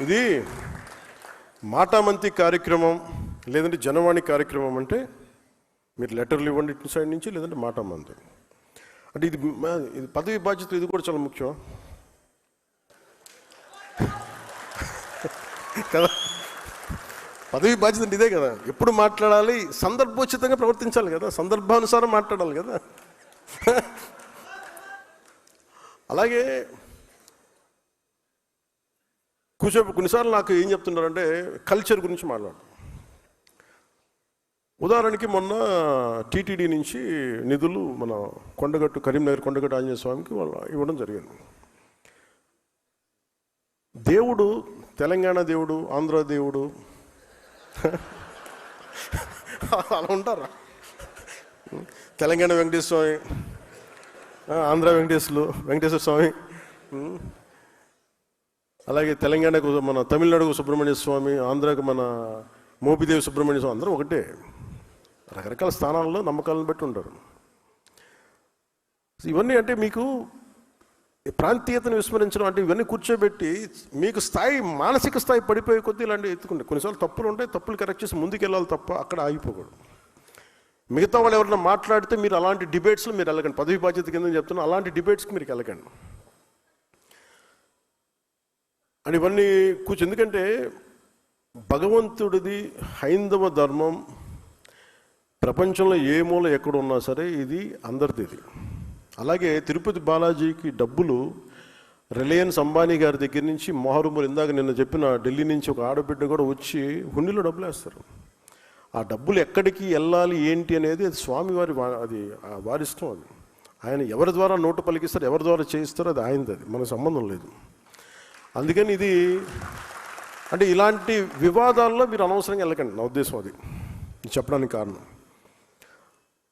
ఇది మాటామంతి కార్యక్రమం లేదంటే జనవాణి కార్యక్రమం అంటే మీరు లెటర్లు ఇవ్వండి ఇటు సైడ్ నుంచి, లేదంటే మాటామంతి అంటే ఇది పదవి బాధ్యత. ఇది కూడా చాలా ముఖ్యం కదా. పదవి బాధ్యత అంటే ఇదే కదా. ఎప్పుడు మాట్లాడాలి, సందర్భోచితంగా ప్రవర్తించాలి కదా, సందర్భానుసారం మాట్లాడాలి కదా. అలాగే కొన్నిసార్లు నాకు ఏం చెప్తున్నారంటే కల్చర్ గురించి మాట్లాడు. ఉదాహరణకి మొన్న టీటీడీ నుంచి నిధులు మన కొండగట్టు కరీంనగర్ కొండగట్టు ఆంజనేయ స్వామికి వాళ్ళు ఇవ్వడం జరిగింది. దేవుడు తెలంగాణ దేవుడు, ఆంధ్ర దేవుడు అలా ఉంటారా? తెలంగాణ వెంకటేశ్వర స్వామి, ఆంధ్ర వెంకటేశ్వర స్వామి, అలాగే తెలంగాణకు మన తమిళనాడుకు సుబ్రహ్మణ్య స్వామి, ఆంధ్రాకు మన మోపిదేవి సుబ్రహ్మణ్య స్వామి, అందరూ ఒకటే. రకరకాల స్థానాల్లో నమ్మకాలను బట్టి ఉంటారు. ఇవన్నీ అంటే మీకు ప్రాంతీయతను విస్మరించడం అంటే ఇవన్నీ కూర్చోబెట్టి మీకు స్థాయి, మానసిక స్థాయి పడిపోయే కొద్దీ ఇలాంటివి ఎత్తుకుంటే కొన్నిసార్లు తప్పులు ఉంటాయి, తప్పులు కరెక్ట్ చేసి ముందుకు వెళ్ళాలి తప్ప అక్కడ ఆగిపోకూడదు. మిగతా వాళ్ళు ఎవరైనా మాట్లాడితే మీరు అలాంటి డిబేట్స్లో మీరు వెళ్ళకండి. పదవి బాధ్యత కింద చెప్తున్నా, అలాంటి డిబేట్స్కి మీరు వెళ్ళకండి. అని ఇవన్నీ ఎందుకంటే భగవంతుడిది హైందవ ధర్మం ప్రపంచంలో ఏ మూల ఎక్కడున్నా సరే ఇది అందరిది. ఇది అలాగే తిరుపతి బాలాజీకి డబ్బులు రిలయన్స్ అంబానీ గారి దగ్గర నుంచి మొహరుములు, ఇందాక నిన్న చెప్పిన ఢిల్లీ నుంచి ఒక ఆడబిడ్డ కూడా వచ్చి హుండీలో డబ్బులు వేస్తారు. ఆ డబ్బులు ఎక్కడికి వెళ్ళాలి ఏంటి అనేది అది స్వామివారి, అది వారిష్టం. అది ఆయన ఎవరి ద్వారా నోటు పలికిస్తారు, ఎవరి ద్వారా చేయిస్తారో అది ఆయనది, అది మనకు సంబంధం లేదు. అందుకని ఇది అంటే ఇలాంటి వివాదాల్లో మీరు అనవసరంగా వెళ్ళకండి, నా ఉద్దేశం అది చెప్పడానికి కారణం.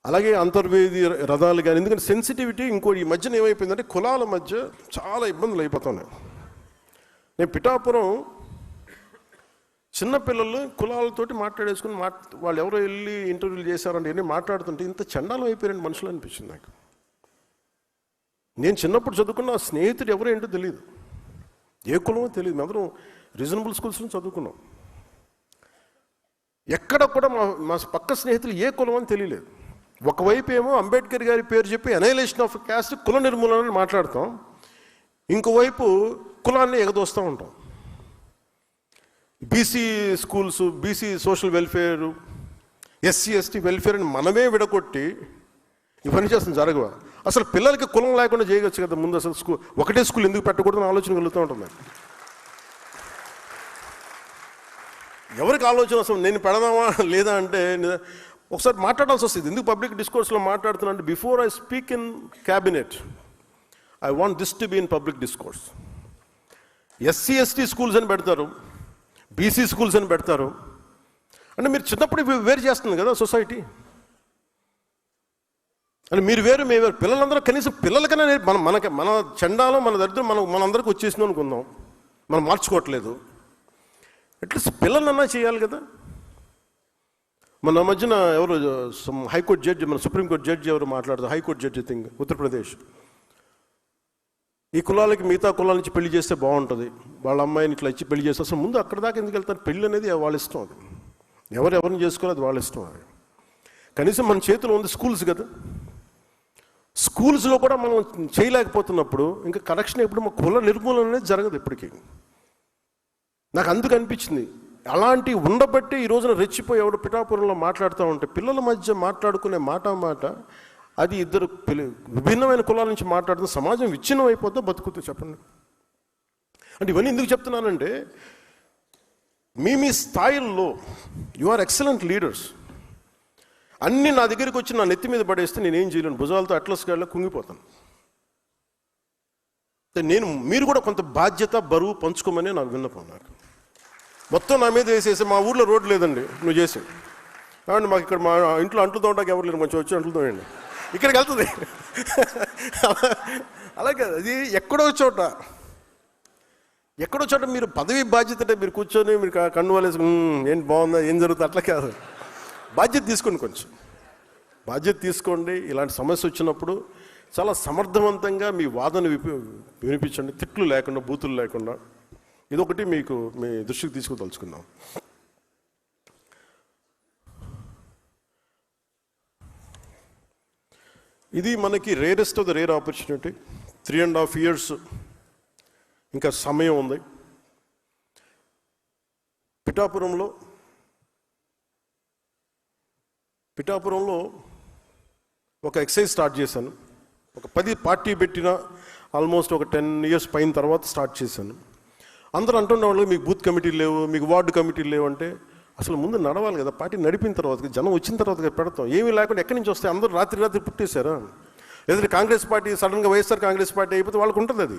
అలాగే అంతర్వేది రథాలు కానీ, ఎందుకంటే సెన్సిటివిటీ ఇంకోటి ఈ మధ్యన ఏమైపోయిందంటే కులాల మధ్య చాలా ఇబ్బందులు అయిపోతున్నాయి. నేను పిఠాపురం చిన్నపిల్లలు కులాలతోటి మాట్లాడేసుకుని వాళ్ళు ఎవరో వెళ్ళి ఇంటర్వ్యూలు చేశారంటే ఇవన్నీ మాట్లాడుతుంటే ఇంత చండాలం అయిపోయారండి మనుషులు అనిపించింది నాకు. నేను చిన్నప్పుడు చదువుకున్న స్నేహితుడు ఎవరో ఏంటో తెలియదు, ఏ కులమో తెలియదు. అందరం రీజనబుల్ స్కూల్స్ నుంచి చదువుకున్నాం. ఎక్కడ కూడా మా పక్క స్నేహితులు ఏ కులం అని తెలియలేదు. ఒకవైపు ఏమో అంబేద్కర్ గారి పేరు చెప్పి అనైలేషన్ ఆఫ్ క్యాస్ట్, కుల నిర్మూలన మాట్లాడతాం, ఇంకోవైపు కులాన్ని ఎగదోస్తూ ఉంటాం. BC schools, BC social welfare, SC ST welfare అని మనమే విడగొట్టి ఇవన్నీ చేస్తుంది. జరగవా? అసలు పిల్లలకి కులం లేకుండా చేయవచ్చు కదా ముందు. అసలు ఒకటే స్కూల్ ఎందుకు పెట్టకూడదని ఆలోచన కలుగుతూ ఉంటుంది. ఎవరికి ఆలోచన అసలు నేను పెడదామా లేదా అంటే ఒకసారి మాట్లాడాల్సి వస్తుంది. ఎందుకు పబ్లిక్ డిస్కోర్స్లో మాట్లాడుతున్నా అంటే before I speak in cabinet I want this to be in public discourse. SC ST schools అని పెడతారు, బీసీ స్కూల్స్ అని పెడతారు. అంటే మీరు చిన్నప్పుడు వేరు చేస్తుంది కదా సొసైటీ. అంటే మీరు వేరు, మేము వేరు. పిల్లలందరూ కనీసం పిల్లలకైనా మన చండాలం, మన దరిద్రం మనందరికీ వచ్చేసింది అనుకుందాం. మనం మార్చుకోవట్లేదు. అట్లీస్ట్ పిల్లలన్నా చేయాలి కదా. మన మధ్యన ఎవరు హైకోర్టు జడ్జి, మన సుప్రీంకోర్టు జడ్జి ఎవరు మాట్లాడతారు, హైకోర్టు జడ్జి థింగ్ ఉత్తరప్రదేశ్, ఈ కులాలకి మిగతా కులాల నుంచి పెళ్లి చేస్తే బాగుంటుంది, వాళ్ళ అమ్మాయిని ఇట్లా ఇచ్చి పెళ్లి చేస్తే అసలు ముందు అక్కడ దాకా ఎందుకు వెళ్తారు? పెళ్ళి అనేది వాళ్ళ ఇష్టం. అది ఎవరిని చేసుకోవాలి, అది వాళ్ళ ఇష్టం. అది కనీసం మన చేతిలో ఉంది స్కూల్స్ కదా. స్కూల్స్లో కూడా మనం చేయలేకపోతున్నప్పుడు ఇంకా కరెక్షన్ ఎప్పుడు మా కుల నిర్మూలన అనేది జరగదు ఎప్పటికీ. నాకు అందుకు అనిపించింది అలాంటి ఉండబట్టి ఈ రోజున రెచ్చిపోయి ఎవడు పిఠాపురంలో మాట్లాడుతూ ఉంటే పిల్లల మధ్య మాట్లాడుకునే మాట అది ఇద్దరు విభిన్నమైన కులాల నుంచి మాట్లాడుతున్న సమాజం విచ్ఛిన్నం అయిపోతే బతుకుతూ చెప్పండి. అంటే ఇవన్నీ ఎందుకు చెప్తున్నానంటే మీ స్థాయిల్లో యు ఆర్ ఎక్సలెంట్ లీడర్స్. అన్నీ నా దగ్గరికి వచ్చి నా నెత్తి మీద పడేస్తే నేనేం చేయలేను, భుజాలతో అట్లస్ గాడిలో కుంగిపోతాను. మీరు కూడా కొంత బాధ్యత బరువు పంచుకోమని నాకు విన్నపం. నాకు మొత్తం నా మీద వేసేసి మా ఊర్లో రోడ్డు లేదండి నువ్వు చేసి అండి, మాకు ఇక్కడ మా ఇంట్లో అంట్లు తోటాకి ఎవరు లేరు, కొంచెం వచ్చి అంట్లు తోయండి, ఇక్కడికి వెళ్తుంది. అలాగే అది ఎక్కడో చోట మీరు పదవి బాధ్యత అంటే మీరు కూర్చొని మీరు కన్ను వాళ్ళేసి ఏంటి బాగుందా ఏం జరుగుతుంది అట్లా కాదు. బాధ్యత తీసుకోండి, కొంచెం బాధ్యత తీసుకోండి. ఇలాంటి సమస్య వచ్చినప్పుడు చాలా సమర్థవంతంగా మీ వాదన వినిపించండి, తిట్లు లేకుండా, బూతులు లేకుండా. ఇదొకటి మీకు మీ దృష్టికి తీసుకుదలుచుకుందాం. ఇది మనకి rarest of the rare opportunity. 3.5 years ఇంకా సమయం ఉంది. పిఠాపురంలో ఒక ఎక్సైజ్ స్టార్ట్ చేశాను. ఒక 10 పార్టీ పెట్టిన ఆల్మోస్ట్ ఒక 10 years పైన తర్వాత స్టార్ట్ చేశాను. అందరూ అంటున్నవాళ్ళు మీకు బూత్ కమిటీలు లేవు, మీకు వార్డు కమిటీలు లేవు అంటే అసలు ముందు నడవాలి కదా. పార్టీ నడిపిన తర్వాత, జనం వచ్చిన తర్వాత పెడతాం. ఏమీ లేకుండా ఎక్కడి నుంచి వస్తాయి? అందరూ రాత్రి పుట్టేశారా? లేదంటే కాంగ్రెస్ పార్టీ సడన్గా వైఎస్ఆర్ కాంగ్రెస్ పార్టీ అయిపోతే వాళ్ళకు ఉంటుంది అది.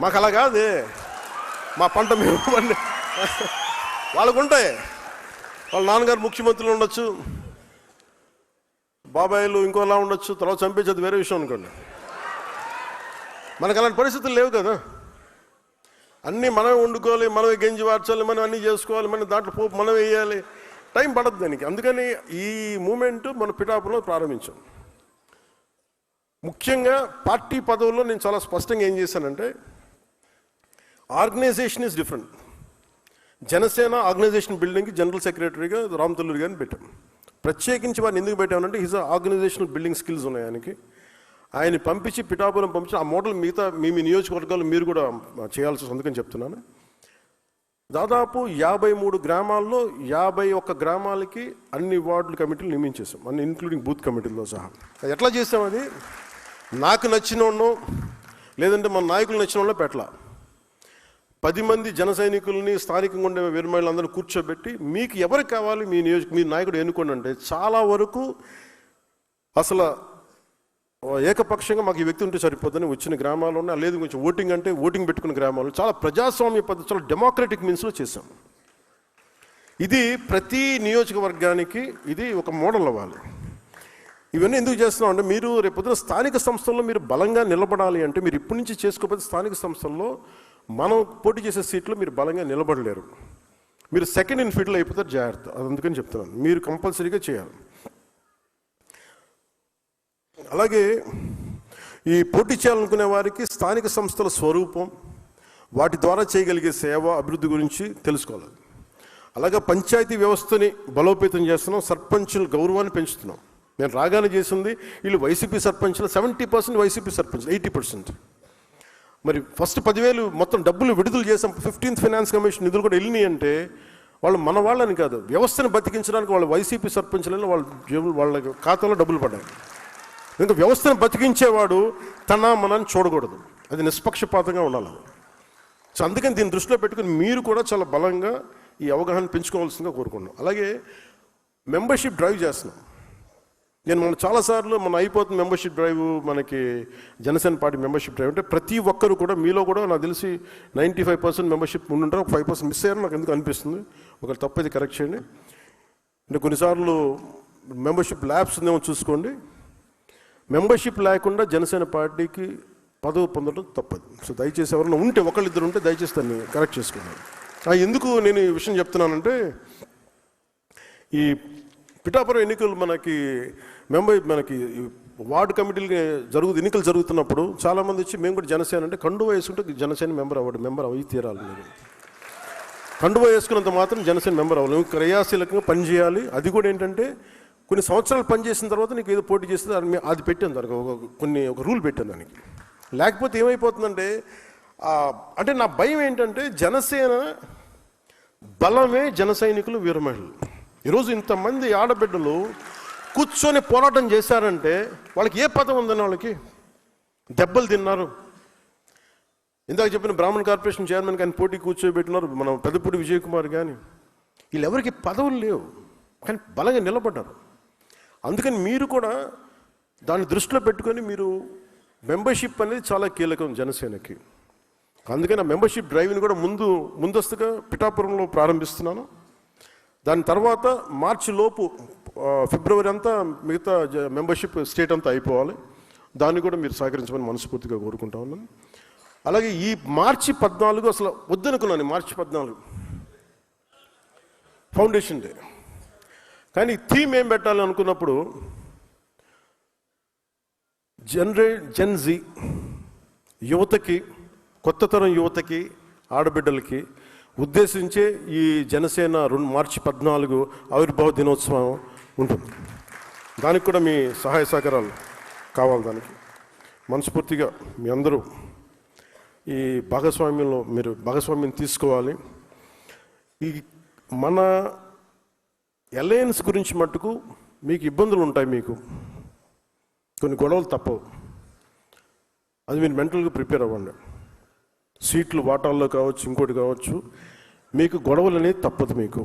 మాకు అలా కాదే, మా పంట మేము వాళ్ళకు ఉంటాయి. వాళ్ళ నాన్నగారు ముఖ్యమంత్రులు ఉండొచ్చు, బాబాయిలు ఇంకోలా ఉండొచ్చు, తర్వాత చంపేసేది వేరే విషయం అనుకోండి. మనకు అలాంటి పరిస్థితులు లేవు కదా. అన్నీ మనమే వండుకోవాలి, మనమే గంజి వార్చాలి, మనం అన్నీ చేసుకోవాలి, మనం దాంట్లో పోపు మనం వేయాలి. టైం పడద్దు దానికి. అందుకని ఈ మూమెంట్ మన పిఠాపురంలో ప్రారంభించాం. ముఖ్యంగా పార్టీ పదవుల్లో నేను చాలా స్పష్టంగా ఏం చేశానంటే, organization is different. Janasena organization బిల్డింగ్కి జనరల్ సెక్రటరీగా రామతల్లూరి గారిని పెట్టాం. ప్రత్యేకించి వారిని ఎందుకు పెట్టామంటే హిజ్ ఆర్గనైజేషనల్ బిల్డింగ్ స్కిల్స్ ఉన్నాయి ఆయనకి. ఆయన పంపించి పిఠాపురం పంపించి ఆ మోడల్ మిగతా మీ నియోజకవర్గాలు మీరు కూడా చేయాల్సి అందుకని చెప్తున్నాను. దాదాపు 53 గ్రామాల్లో 51 గ్రామాలకి అన్ని వార్డుల కమిటీలు నియమించేసాం, అన్ని ఇంక్లూడింగ్ బూత్ కమిటీల్లో సహా. ఎట్లా చేసాం? అది నాకు నచ్చిన వాళ్ళను లేదంటే మన నాయకులు నచ్చిన వాళ్ళో పెట్టలా. 10 మంది జన సైనికుల్ని స్థానికంగా ఉండే వీరమహిళలందరూ కూర్చోబెట్టి మీకు ఎవరికి కావాలి మీ నాయకుడు ఎన్నుకోండి అంటే చాలా వరకు అసలు ఏకపక్షంగా మాకు ఈ వ్యక్తి ఉంటే సరిపోతుందని వచ్చిన గ్రామాల్లో ఉన్నాయి. లేదు కొంచెం ఓటింగ్ అంటే ఓటింగ్ పెట్టుకున్న గ్రామాలు చాలా ప్రజాస్వామ్య పద్ధతి, చాలా డెమోక్రటిక్ మీన్స్లో చేసాం. ఇది ప్రతి నియోజకవర్గానికి ఇది ఒక మోడల్ అవ్వాలి. ఇవన్నీ ఎందుకు చేస్తున్నాం అంటే, మీరు రేపొద్దున స్థానిక సంస్థల్లో మీరు బలంగా నిలబడాలి అంటే మీరు ఇప్పటి నుంచి చేసుకోకపోతే స్థానిక సంస్థల్లో మనం పోటీ చేసే సీట్లు మీరు బలంగా నిలబడలేరు. మీరు సెకండ్ ఇన్ ఫీల్డ్లో అయిపోతారు, జాగ్రత్త. అది అందుకని చెప్తున్నాను, మీరు కంపల్సరీగా చేయాలి. అలాగే ఈ పోటీ చేయాలనుకునే వారికి స్థానిక సంస్థల స్వరూపం, వాటి ద్వారా చేయగలిగే సేవ, అభివృద్ధి గురించి తెలుసుకోవాలి. అలాగే పంచాయతీ వ్యవస్థని బలోపేతం చేస్తున్నాం, సర్పంచుల గౌరవాన్ని పెంచుతున్నాం. నేను రాగానే చేసింది వీళ్ళు వైసీపీ సర్పంచ్లు 70%, వైసీపీ సర్పంచ్లు 80%. మరి ఫస్ట్ 10,000 మొత్తం డబ్బులు విడుదల చేసాం. 15th ఫైనాన్స్ కమిషన్ నిధులు కూడా వెళ్ళినాయి అంటే వాళ్ళు మన వాళ్ళని కాదు, వ్యవస్థను బతికించడానికి వాళ్ళు వైసీపీ సర్పంచ్లలో వాళ్ళ ఖాతాలో డబ్బులు పడ్డాయి. ఇంకా వ్యవస్థను బతికించేవాడు మనని చూడకూడదు, అది నిష్పక్షపాతంగా ఉండాలి. సో అందుకని దీన్ని దృష్టిలో పెట్టుకుని మీరు కూడా చాలా బలంగా ఈ అవగాహన పెంచుకోవాల్సిందిగా కోరుకున్నాం. అలాగే మెంబర్షిప్ డ్రైవ్ చేస్తున్నాం. నేను చాలాసార్లు అయిపోతుంది మెంబర్షిప్ డ్రైవ్, మనకి జనసేన పార్టీ మెంబర్షిప్ డ్రైవ్ అంటే ప్రతి ఒక్కరు కూడా మీలో కూడా నాకు తెలిసి 95% మెంబర్షిప్ ఉండుంటారు, ఒక 5% మిస్ అయ్యారు నాకు ఎందుకు అనిపిస్తుంది. ఒకవేళ తప్పైతే కరెక్ట్ చేయండి. అంటే కొన్నిసార్లు మెంబర్షిప్ ల్యాబ్స్ ఉందేమో చూసుకోండి. మెంబర్షిప్ లేకుండా జనసేన పార్టీకి పదవి పొందడం తప్పదు. సో దయచేసి ఎవరైనా ఉంటే, ఒకళ్ళిద్దరు ఉంటే దయచేసి దాన్ని కరెక్ట్ చేసుకున్నాను. ఎందుకు నేను ఈ విషయం చెప్తున్నానంటే, ఈ పిఠాపురం ఎన్నికలు మనకి వార్డు కమిటీలకి ఎన్నికలు జరుగుతున్నప్పుడు చాలామంది వచ్చి మేము కూడా జనసేన అంటే కండువా వేసుకుంటే జనసేన మెంబర్ అవి తీరాలి. మీరు కండువా వేసుకున్నంత మాత్రం జనసేన మెంబర్ అవ్వాలి. క్రియాశీలకంగా పనిచేయాలి. అది కూడా ఏంటంటే కొన్ని సంవత్సరాలు పనిచేసిన తర్వాత నీకు ఏదో పోటీ చేస్తే అది పెట్టాను, దానికి ఒక రూల్ పెట్టాను దానికి. లేకపోతే ఏమైపోతుందంటే, అంటే నా భయం ఏంటంటే జనసేన బలమే జన సైనికులు, వీర మహిళలు. ఈరోజు ఇంతమంది ఆడబిడ్డలు కూర్చొని పోరాటం చేశారంటే వాళ్ళకి ఏ పదం ఉందని, వాళ్ళకి దెబ్బలు తిన్నారు. ఇందాక చెప్పిన బ్రాహ్మణ కార్పొరేషన్ చైర్మన్ కానీ పోటీ కూర్చోబెట్టినారు, మన పెద్దపూడి విజయ్ కుమార్ కానీ. వీళ్ళెవరికి పదవులు లేవు కానీ బలంగా నిలబడ్డారు. అందుకని మీరు కూడా దాన్ని దృష్టిలో పెట్టుకొని మీరు మెంబర్షిప్ అనేది చాలా కీలకం జనసేనకి. అందుకని ఆ మెంబర్షిప్ డ్రైవ్ని కూడా ముందస్తుగా పిఠాపురంలో ప్రారంభిస్తున్నాను. దాని తర్వాత మార్చి లోపు ఫిబ్రవరి అంతా మిగతా మెంబర్షిప్ స్టేట్ అంతా అయిపోవాలి. దాన్ని కూడా మీరు సహకరించమని మనస్ఫూర్తిగా కోరుకుంటా ఉన్నాను. అలాగే ఈ మార్చి 14 అసలు వద్దనుకున్నాను, మార్చి 14 ఫౌండేషన్ డే. కానీ థీమ్ ఏం పెట్టాలి అనుకున్నప్పుడు జెన్జీ యువతకి, కొత్త తరం యువతకి ఆడబిడ్డలకి ఉద్దేశించే ఈ జనసేన మార్చి 14 ఆవిర్భావ దినోత్సవం ఉంటుంది. దానికి కూడా మీ సహాయ సహకారాలు కావాలి. దానికి మనస్ఫూర్తిగా మీ అందరూ ఈ భాగస్వామ్యంలో మీరు భాగస్వామ్యం తీసుకోవాలి. ఈ మన అలయన్స్ గురించి మట్టుకు మీకు ఇబ్బందులు ఉంటాయి, మీకు కొన్ని గొడవలు తప్పవు. అది మీరు మెంటల్గా ప్రిపేర్ అవ్వండి. సీట్లు వాటాల్లో కావచ్చు, ఇంకోటి కావచ్చు, మీకు గొడవలు అనేది తప్పదు, మీకు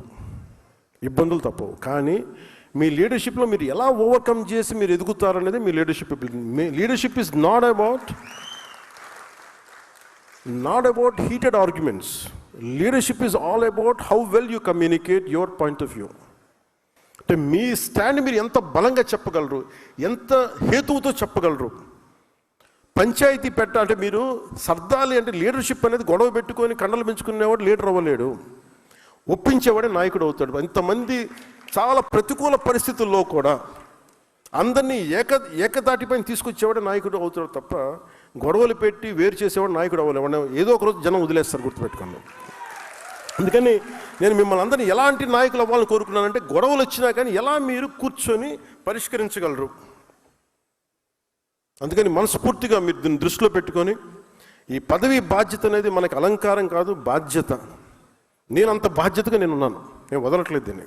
ఇబ్బందులు తప్పవు. కానీ మీ లీడర్షిప్లో మీరు ఎలా ఓవర్కమ్ చేసి మీరు ఎదుగుతారనేది మీ లీడర్షిప్. మీ leadership is not about heated arguments. Leadership is all about how well you communicate your point of view. అంటే మీ స్టాండ్ మీరు ఎంత బలంగా చెప్పగలరు, ఎంత హేతువుతో చెప్పగలరు. పంచాయతీ అంటే మీరు సర్దాలి అంటే లీడర్షిప్ అనేది గొడవ పెట్టుకొని కండలు పెంచుకునేవాడు లీడర్ అవ్వలేడు, ఒప్పించేవాడే నాయకుడు అవుతాడు. ఇంతమంది చాలా ప్రతికూల పరిస్థితుల్లో కూడా అందరినీ ఏకతాటిపైన తీసుకొచ్చేవాడే నాయకుడు అవుతాడు తప్ప గొడవలు పెట్టి వేరు చేసేవాడు నాయకుడు అవ్వలేవాడు. ఏదో ఒకరోజు జనం వదిలేస్తారు, గుర్తుపెట్టుకోండి. అందుకని నేను మిమ్మల్ని అందరినీ ఎలాంటి నాయకులు అవ్వాలని కోరుకున్నానంటే, గొడవలు వచ్చినా కానీ ఎలా మీరు కూర్చొని పరిష్కరించగలరు. అందుకని మనస్ఫూర్తిగా మీరు దీన్ని దృష్టిలో పెట్టుకొని, ఈ పదవి బాధ్యత అనేది మనకి అలంకారం కాదు, బాధ్యత. నేను అంత బాధ్యతగా నేనున్నాను, నేను వదలట్లేదు దీన్ని.